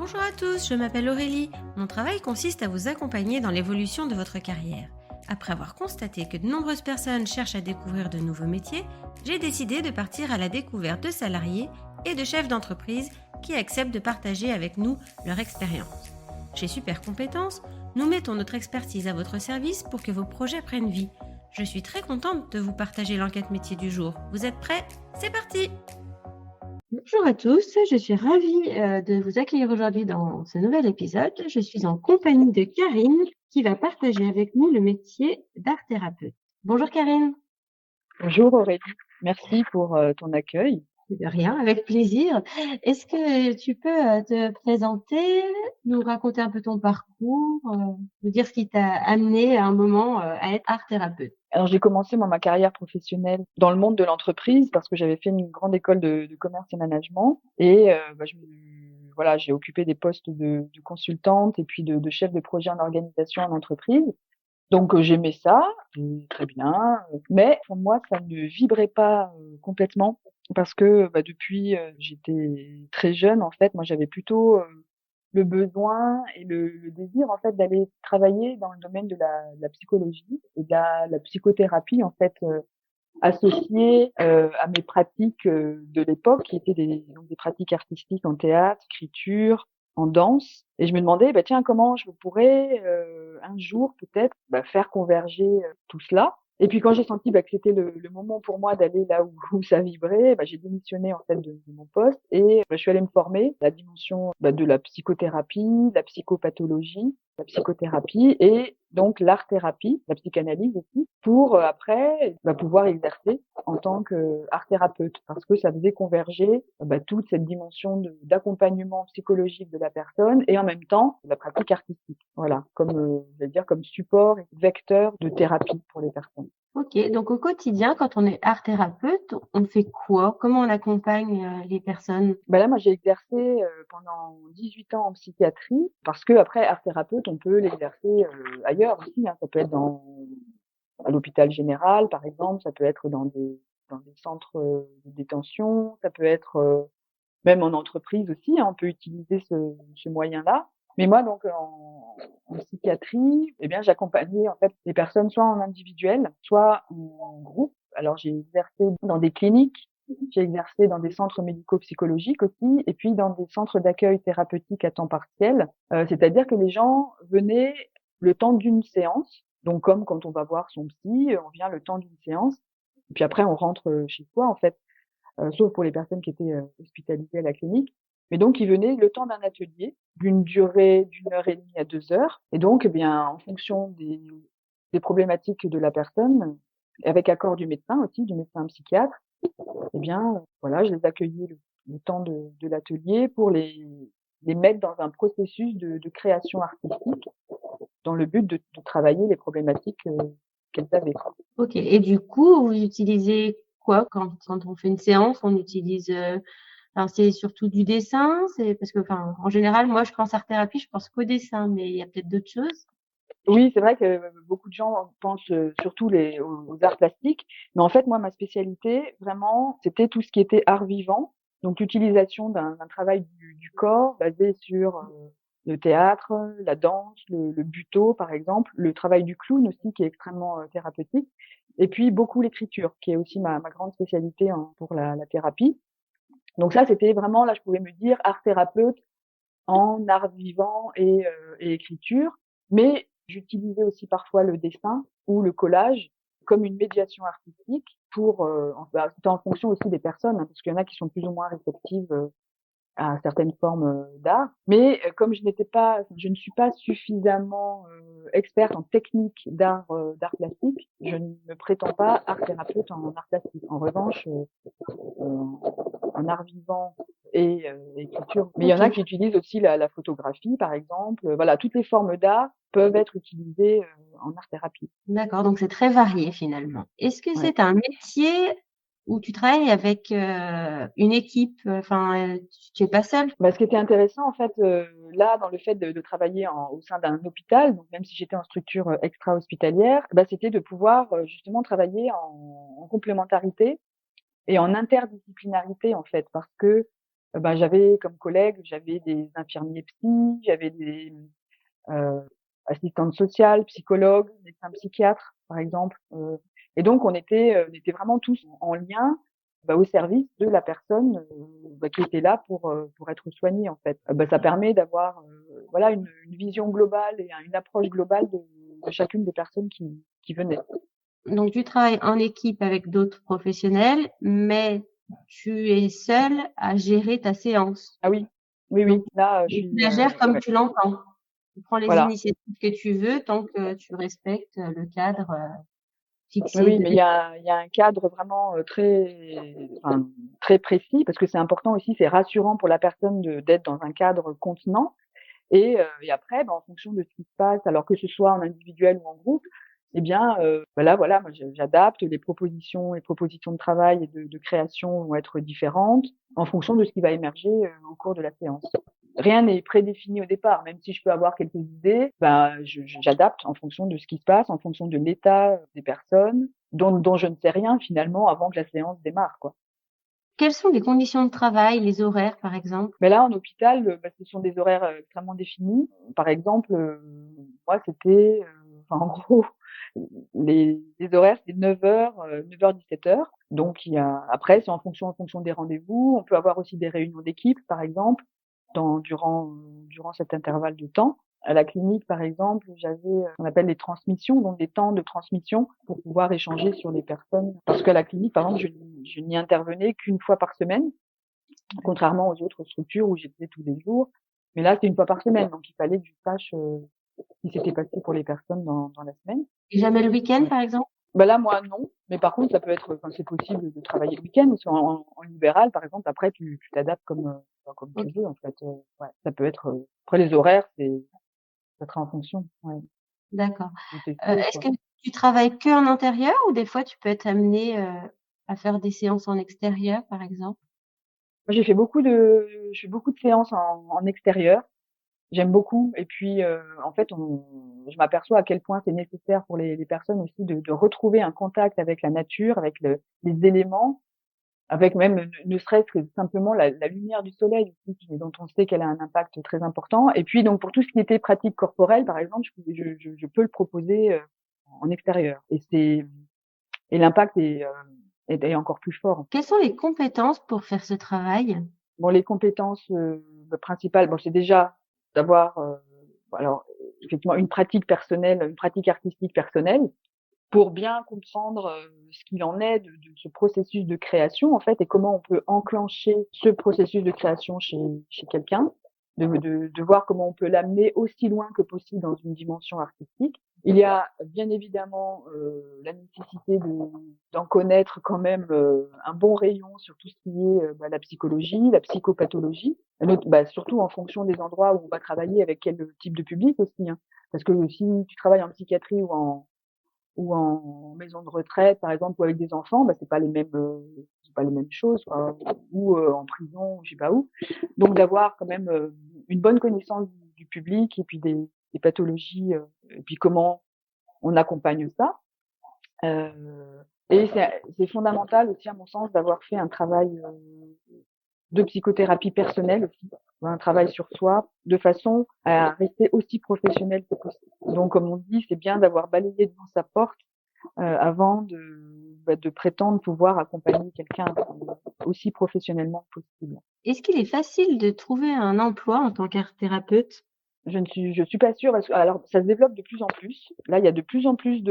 Bonjour à tous, je m'appelle Aurélie. Mon travail consiste à vous accompagner dans l'évolution de votre carrière. Après avoir constaté que de nombreuses personnes cherchent à découvrir de nouveaux métiers, j'ai décidé de partir à la découverte de salariés et de chefs d'entreprise qui acceptent de partager avec nous leur expérience. Chez Super Compétences, nous mettons notre expertise à votre service pour que vos projets prennent vie. Je suis très contente de vous partager l'enquête métier du jour. Vous êtes prêts? C'est parti! Bonjour à tous, je suis ravie de vous accueillir aujourd'hui dans ce nouvel épisode. Je suis en compagnie de Karine qui va partager avec nous le métier d'art thérapeute. Bonjour Karine. Bonjour Aurélie, merci pour ton accueil. De rien, avec plaisir. Est-ce que tu peux te présenter, nous raconter un peu ton parcours, nous dire ce qui t'a amené à un moment à être art thérapeute? Alors j'ai commencé ma carrière professionnelle dans le monde de l'entreprise parce que j'avais fait une grande école de commerce et management et voilà, j'ai occupé des postes de consultante et puis de chef de projet en organisation en entreprise. Donc j'aimais ça, très bien, mais pour moi ça ne vibrait pas complètement parce que depuis j'étais très jeune en fait, moi j'avais plutôt le besoin et le désir en fait d'aller travailler dans le domaine de la psychologie et de la psychothérapie en fait associée à mes pratiques de l'époque qui étaient donc des pratiques artistiques en théâtre, écriture, en danse. Et je me demandais, tiens, comment je pourrais un jour peut-être faire converger tout cela. Et puis quand j'ai senti que c'était le moment pour moi d'aller là où ça vibrait, j'ai démissionné en fait de mon poste et je suis allée me former à la dimension de la psychothérapie, de la psychopathologie, la psychothérapie et donc l'art-thérapie, la psychanalyse aussi, pour après pouvoir exercer en tant qu'art thérapeute, parce que ça faisait converger toute cette dimension d'accompagnement psychologique de la personne et en même temps la pratique artistique. Voilà, comme je vais dire comme support et vecteur de thérapie pour les personnes. Ok, donc au quotidien, quand on est art thérapeute, on fait quoi? Comment on accompagne les personnes? Là, moi, j'ai exercé pendant 18 ans en psychiatrie parce que après art thérapeute, on peut l'exercer ailleurs aussi. Hein. Ça peut être à l'hôpital général, par exemple. Ça peut être dans des centres de détention. Ça peut être même en entreprise aussi. Hein, on peut utiliser ce moyen-là. Mais moi, donc en psychiatrie, j'accompagnais en fait les personnes soit en individuel, soit en groupe. Alors, j'ai exercé dans des cliniques. J'ai exercé dans des centres médico-psychologiques aussi, et puis dans des centres d'accueil thérapeutique à temps partiel. C'est-à-dire que les gens venaient le temps d'une séance, donc comme quand on va voir son psy, on vient le temps d'une séance, et puis après on rentre chez soi en fait, sauf pour les personnes qui étaient hospitalisées à la clinique. Mais donc ils venaient le temps d'un atelier d'une durée d'1 heure et demie à 2 heures, et donc en fonction des problématiques de la personne, avec accord du médecin aussi, du médecin psychiatre, voilà, je les accueillais le temps de l'atelier pour les mettre dans un processus de création artistique dans le but de travailler les problématiques qu'elles avaient. Ok, et du coup, vous utilisez quoi quand on fait une séance? On utilise, alors c'est surtout du dessin, c'est parce que, enfin, en général, moi, je pense art thérapie, je pense qu'au dessin, mais il y a peut-être d'autres choses. Oui, c'est vrai que beaucoup de gens pensent surtout aux arts plastiques, mais en fait, moi, ma spécialité, vraiment, c'était tout ce qui était art vivant, donc l'utilisation d'un travail du corps basé sur le théâtre, la danse, le buto, par exemple, le travail du clown aussi, qui est extrêmement thérapeutique, et puis beaucoup l'écriture, qui est aussi ma grande spécialité pour la thérapie. Donc ça, c'était vraiment, là, je pouvais me dire art thérapeute en art vivant et écriture, mais j'utilisais aussi parfois le dessin ou le collage comme une médiation artistique pour, c'était en fonction aussi des personnes, hein, parce qu'il y en a qui sont plus ou moins réceptives à certaines formes d'art. Mais comme je ne suis pas suffisamment experte en technique d'art plastique, je ne me prétends pas art thérapeute en art plastique. En revanche, en art vivant et écriture. Mais il y en a Ok, qui utilisent aussi la photographie, par exemple. Voilà, toutes les formes d'art peuvent être utilisées en art thérapie. d'accord, donc c'est très varié finalement. Est-ce que Ouais. c'est un métier où tu travailles avec une équipe, enfin, tu es pas seule? Ce qui était intéressant, en fait, là, dans le fait de travailler au sein d'un hôpital, donc même si j'étais en structure extra-hospitalière, c'était de pouvoir justement travailler en complémentarité et en interdisciplinarité, en fait, parce que j'avais comme collègues, j'avais des infirmiers psy, j'avais des heu, assistantes sociales, psychologues, médecins psychiatres, par exemple, et donc on était vraiment tous en lien, au service de la personne, qui était là pour être soignée, en fait. Ça permet d'avoir, voilà une vision globale et une approche globale de chacune des personnes qui venaient. Donc tu travailles en équipe avec d'autres professionnels, mais tu es seule à gérer ta séance. Ah oui, oui, Donc oui, là, je et tu suis, la gères comme ouais, tu l'entends. Tu prends les voilà. initiatives que tu veux tant que tu respectes, le cadre, Oui, fixé oui, de mais il y a un cadre vraiment, très précis parce que c'est important aussi, c'est rassurant pour la personne d'être dans un cadre contenant et après, en fonction de ce qui se passe, alors que ce soit en individuel ou en groupe, eh bien, là, voilà, moi j'adapte les propositions de travail et de création vont être différentes en fonction de ce qui va émerger, au cours de la séance. Rien n'est prédéfini au départ, même si je peux avoir quelques idées, j'adapte en fonction de ce qui se passe, en fonction de l'état des personnes dont je ne sais rien finalement avant que la séance démarre, quoi. Quelles sont les conditions de travail, les horaires par exemple? Mais là, en hôpital, ce sont des horaires, extrêmement définis. Par exemple, moi, c'était, en gros, les horaires, c'est 9h, 9h-17h. Donc il y a après, c'est en fonction des rendez-vous. On peut avoir aussi des réunions d'équipe, par exemple, durant cet intervalle de temps. À la clinique, par exemple, j'avais, ce qu'on appelle les transmissions, donc des temps de transmission pour pouvoir échanger sur les personnes. Parce qu'à la clinique, par exemple, je n'y intervenais qu'une fois par semaine. Contrairement aux autres structures où j'étais tous les jours. Mais là, c'est une fois par semaine, donc il fallait que je sache, ce qui s'était passé pour les personnes dans la semaine. Et jamais le week-end Ouais. par exemple? Là, moi, non. Mais par contre, ça peut être, c'est possible de travailler le week-end parce qu'en libéral, par exemple, après, tu t'adaptes comme tu OK, veux, en fait. Ouais, ça peut être, après les horaires, ça sera en fonction, ouais, d'accord. de tes souhaits, Est-ce quoi. que tu travailles qu'en intérieur ou des fois tu peux être amenée, à faire des séances en extérieur par exemple? Moi, je fais beaucoup de séances en extérieur. J'aime beaucoup et puis, en fait, je m'aperçois à quel point c'est nécessaire pour les personnes aussi de retrouver un contact avec la nature, avec les éléments, avec même ne serait-ce que simplement la lumière du soleil aussi dont on sait qu'elle a un impact très important et puis donc pour tout ce qui était pratique corporelle, par exemple, je peux le proposer, en extérieur et l'impact est encore plus fort. Quelles sont les compétences pour faire ce travail? Bon, les compétences, principales, bon, c'est déjà d'avoir, alors, effectivement une pratique personnelle, une pratique artistique personnelle pour bien comprendre, ce qu'il en est de ce processus de création, en fait, et comment on peut enclencher ce processus de création chez quelqu'un, de voir comment on peut l'amener aussi loin que possible dans une dimension artistique. Il y a bien évidemment, la nécessité d'en connaître quand même, un bon rayon sur tout ce qui est, la psychologie, la psychopathologie, surtout en fonction des endroits où on va travailler avec quel type de public aussi, hein. Parce que si tu travailles en psychiatrie ou en maison de retraite, par exemple, ou avec des enfants, c'est pas les mêmes choses, quoi, ou en prison, ou je sais pas où. Donc d'avoir quand même, une bonne connaissance du public et puis des pathologies, et puis comment on accompagne ça. Heu et c'est fondamental aussi à mon sens d'avoir fait un travail, de psychothérapie personnelle aussi, un travail sur soi, de façon à rester aussi professionnel que possible. Donc comme on dit, c'est bien d'avoir balayé devant sa porte, avant de prétendre pouvoir accompagner quelqu'un, aussi professionnellement que possible. Est-ce qu'il est facile de trouver un emploi en tant qu'art thérapeute? Je suis pas sûre parce que alors ça se développe de plus en plus. Là, il y a de plus en plus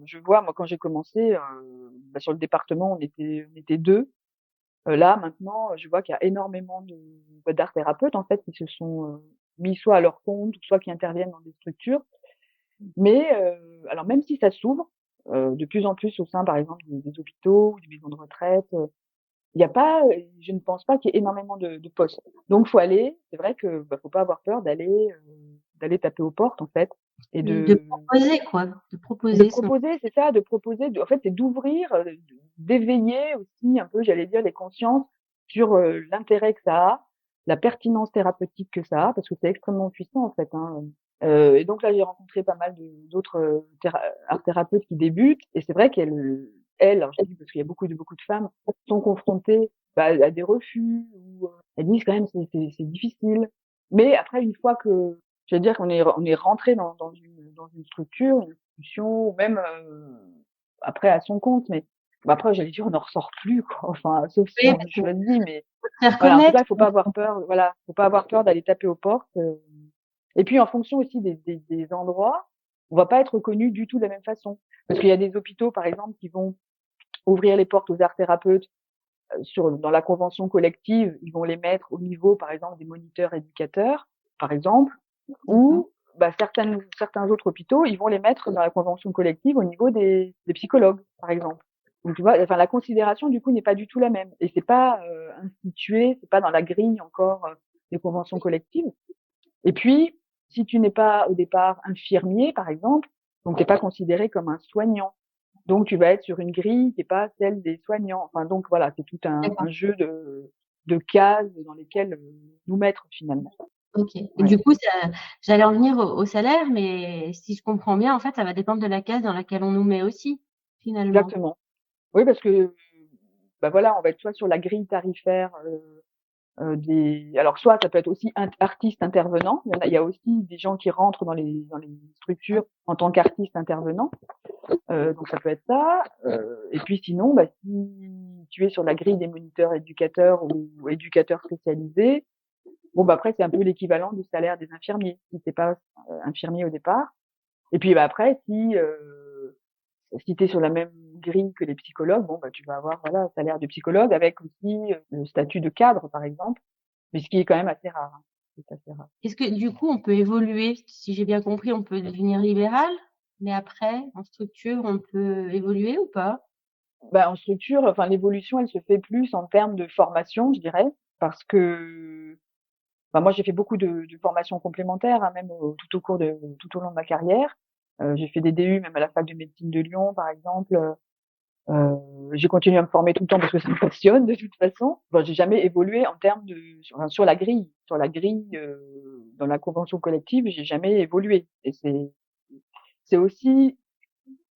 je vois moi quand j'ai commencé, sur le département on était 2. Là maintenant, je vois qu'il y a énormément d'art thérapeutes en fait qui se sont, mis soit à leur compte, soit qui interviennent dans des structures. Mais, alors même si ça s'ouvre, de plus en plus au sein par exemple des hôpitaux ou des maisons de retraite, il y a pas, je ne pense pas qu'il y ait énormément de postes. Donc faut aller, c'est vrai que, faut pas avoir peur d'aller taper aux portes en fait et De de proposer quoi, de de proposer son proposer, c'est ça, de proposer, en fait, c'est d'ouvrir, d'éveiller aussi un peu, j'allais dire, les consciences sur, l'intérêt que ça a, la pertinence thérapeutique que ça a, parce que c'est extrêmement puissant en fait, hein. Et donc là, j'ai rencontré pas mal d'autres, art thérapeutes qui débutent et c'est vrai qu'elles, alors je dis parce qu'il y a beaucoup de femmes, sont confrontées, à des refus ou elles disent quand même c'est difficile. Mais après une fois que je veux dire qu'on est rentré dans une structure, une institution ou même après à son compte, mais après j'allais dire on n'en ressort plus quoi. Enfin sauf si Oui, on parce le que choisit, mais faut se faire voilà, en tout cas connaître. il faut pas avoir peur. Voilà, faut pas avoir peur d'aller taper aux portes. Et puis en fonction aussi des endroits, on va pas être reconnu du tout de la même façon. Parce qu'il y a des hôpitaux par exemple qui vont ouvrir les portes aux arts thérapeutes dans la convention collective, ils vont les mettre au niveau, par exemple, des moniteurs éducateurs, par exemple, D'accord. ou certains autres hôpitaux, ils vont les mettre dans la convention collective au niveau des psychologues, par exemple. Donc tu vois, enfin la considération du coup n'est pas du tout la même et c'est pas institué, c'est pas dans la grille encore des conventions collectives. Et puis si tu n'es pas au départ infirmier, par exemple, donc t'es pas considéré comme un soignant. Donc, tu vas être sur une grille qui est pas celle des soignants. Enfin, donc voilà, c'est tout D'accord. un jeu de cases dans lesquelles nous mettre finalement. OK. Et Ouais, du coup, j'allais en venir au salaire, mais si je comprends bien, en fait, ça va dépendre de la case dans laquelle on nous met aussi, finalement. exactement. Oui, parce que bah voilà, on va être soit sur la grille tarifaire alors soit ça peut être aussi artiste intervenant. Il y a aussi des gens qui rentrent dans les structures en tant qu'artiste intervenant. Donc ça peut être ça. Et puis sinon, bah, si tu es sur la grille des moniteurs éducateurs ou éducateurs spécialisés, bon, bah, après, c'est un peu l'équivalent du salaire des infirmiers, si t'es pas infirmier au départ. Et puis, bah, après, si t'es sur la même grille que les psychologues, bon, bah, tu vas avoir, voilà, un salaire de psychologue avec aussi le statut de cadre, par exemple, mais ce qui est quand même assez rare. Hein. C'est assez rare. Est-ce que, du coup, on peut évoluer? Si j'ai bien compris, on peut devenir libéral, mais après, en structure, on peut évoluer ou pas? Bah, en structure, enfin, l'évolution, elle se fait plus en termes de formation, je dirais, parce que, bah, moi, j'ai fait beaucoup de formations complémentaires, hein, même tout au long de ma carrière. J'ai fait des DU, même à la fac de médecine de Lyon, par exemple. J'ai continué à me former tout le temps parce que ça me passionne de toute façon. Bon, j'ai jamais évolué en termes sur la grille, dans la convention collective, j'ai jamais évolué. Et c'est aussi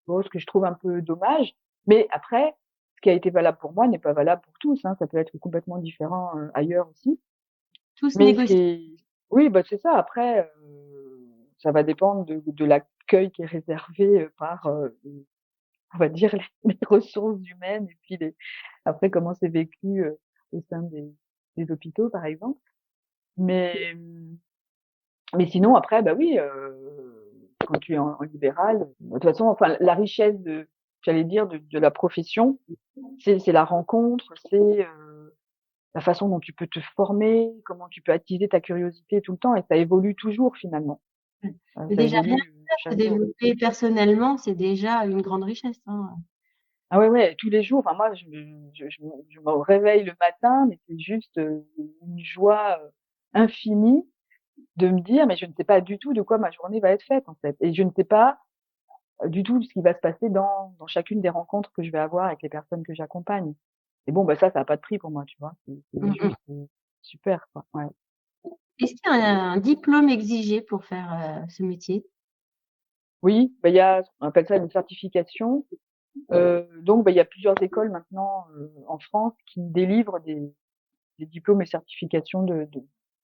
bon, ce que je trouve un peu dommage. Mais après, ce qui a été valable pour moi n'est pas valable pour tous. Hein, ça peut être complètement différent ailleurs aussi. Tout se Mais ce qui négocie. est, oui, bah c'est ça. Après, ça va dépendre de l'accueil qui est réservé par on va dire les ressources humaines et puis après comment c'est vécu au sein des hôpitaux par exemple. Mais mais sinon après bah oui quand tu es en libéral, de toute façon enfin la richesse j'allais dire de la profession, c'est la rencontre, c'est la façon dont tu peux te former, comment tu peux attiser ta curiosité tout le temps et ça évolue toujours finalement. Mais Ça déjà, rien évolue que ça, se chaque jour. développer personnellement, c'est déjà une grande richesse, hein. Ah ouais, ouais, tous les jours. Enfin, moi, je me réveille le matin, mais c'est juste une joie infinie de me dire, mais je ne sais pas du tout de quoi ma journée va être faite, en fait. Et je ne sais pas du tout ce qui va se passer dans chacune des rencontres que je vais avoir avec les personnes que j'accompagne. Et bon, bah ça n'a pas de prix pour moi, tu vois. C'est Mmh mh. juste super, quoi. Ouais. Est-ce qu'il y a un diplôme exigé pour faire, ce métier? Oui, bah, on appelle ça une certification. Donc, bah, il y a plusieurs écoles maintenant en France qui délivrent des diplômes et certifications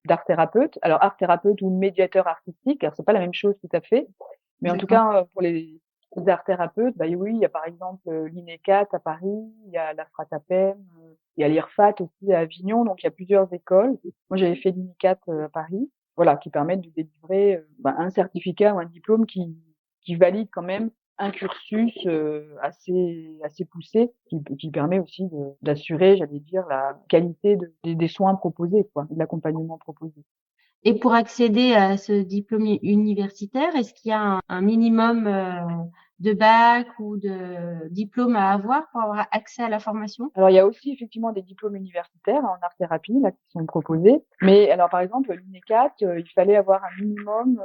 d'art thérapeute. Alors art thérapeute ou médiateur artistique, alors c'est pas la même chose tout à fait, mais en tout D'accord. cas pour les arts thérapeutes, bah oui, il y a par exemple l'INECAT à Paris, il y a la Fratapem, il y a l'IRFAT aussi à Avignon, donc il y a plusieurs écoles. Moi j'avais fait l'INECAT à Paris, voilà, qui permettent de délivrer un certificat ou un diplôme qui valide quand même un cursus assez poussé qui permet aussi d'assurer, j'allais dire, la qualité des soins proposés, quoi, de l'accompagnement proposé. Et pour accéder à ce diplôme universitaire, est-ce qu'il y a un minimum, de bac ou de diplôme à avoir pour avoir accès à la formation? Alors il y a aussi effectivement des diplômes universitaires en art thérapie là qui sont proposés, mais alors par exemple l'UNECAT, il fallait avoir un minimum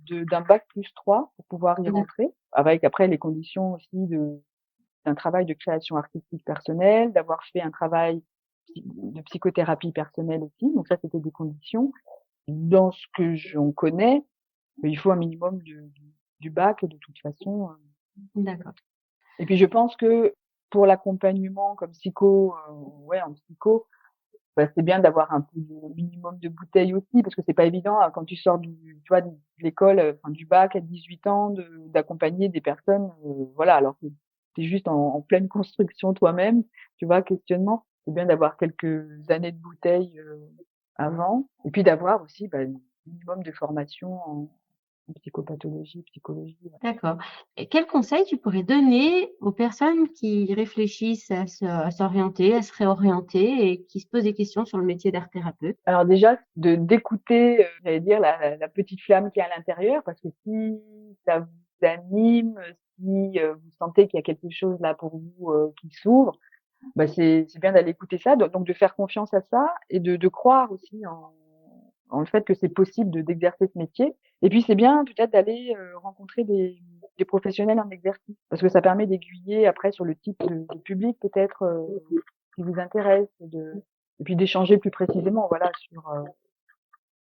d'un bac plus 3 pour pouvoir y D'accord. rentrer, avec après les conditions aussi d'un travail de création artistique personnelle, d'avoir fait un travail de psychothérapie personnelle aussi. Donc ça, c'était des conditions. Dans ce que j'en connais, il faut un minimum du bac de toute façon. D'accord. Et puis je pense que pour l'accompagnement comme en psycho, c'est bien d'avoir un peu de minimum de bouteilles aussi, parce que c'est pas évident quand tu sors tu vois, de l'école, du bac à 18 ans, d'accompagner des personnes, alors que t'es juste en pleine construction toi-même, tu vois, questionnement. C'est bien d'avoir quelques années de bouteilles avant, et puis d'avoir aussi un minimum de formation en psychopathologie, psychologie. D'accord. Et quels conseils tu pourrais donner aux personnes qui réfléchissent à s'orienter, à se réorienter et qui se posent des questions sur le métier d'art thérapeute? Alors déjà, d'écouter, j'allais dire la petite flamme qui est à l'intérieur, parce que si ça vous anime, si vous sentez qu'il y a quelque chose là pour vous qui s'ouvre, c'est bien d'aller écouter ça, donc de faire confiance à ça et de croire aussi en le fait que c'est possible d'exercer ce métier. Et puis c'est bien peut-être d'aller rencontrer des professionnels en exercice, parce que ça permet d'aiguiller après sur le type de public peut-être qui vous intéresse, et puis d'échanger plus précisément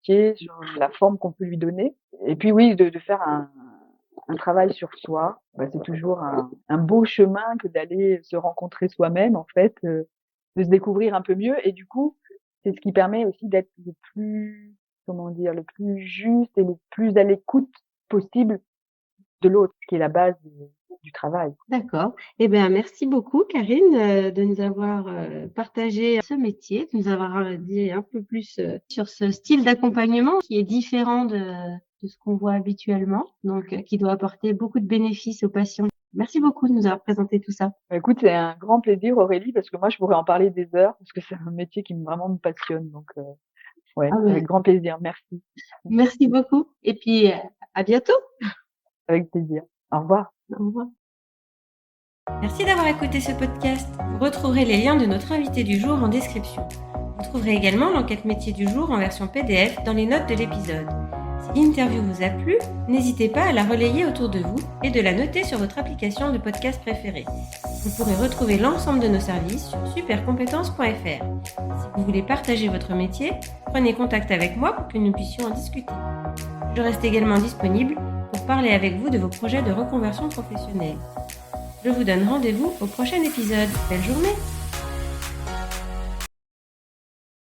sur la forme qu'on peut lui donner. Et puis oui, de faire un travail sur soi. C'est toujours un beau chemin que d'aller se rencontrer soi-même, en fait, de se découvrir un peu mieux. Et du coup, c'est ce qui permet aussi d'être le plus juste et le plus à l'écoute possible de l'autre, qui est la base du travail. D'accord. Eh bien, merci beaucoup, Karine, de nous avoir partagé ce métier, de nous avoir dit un peu plus sur ce style d'accompagnement qui est différent de ce qu'on voit habituellement, donc qui doit apporter beaucoup de bénéfices aux patients. Merci beaucoup de nous avoir présenté tout ça. Écoute, c'est un grand plaisir, Aurélie, parce que moi, je pourrais en parler des heures, parce que c'est un métier qui vraiment me passionne. Donc, avec grand plaisir. Merci. Merci beaucoup. Et puis, à bientôt. Avec plaisir. Au revoir. Au revoir. Merci d'avoir écouté ce podcast. Vous retrouverez les liens de notre invité du jour en description. Vous trouverez également l'enquête métier du jour en version PDF dans les notes de l'épisode. Si l'interview vous a plu, n'hésitez pas à la relayer autour de vous et de la noter sur votre application de podcast préférée. Vous pourrez retrouver l'ensemble de nos services sur supercompétences.fr. Si vous voulez partager votre métier, prenez contact avec moi pour que nous puissions en discuter. Je reste également disponible pour parler avec vous de vos projets de reconversion professionnelle. Je vous donne rendez-vous au prochain épisode. Belle journée!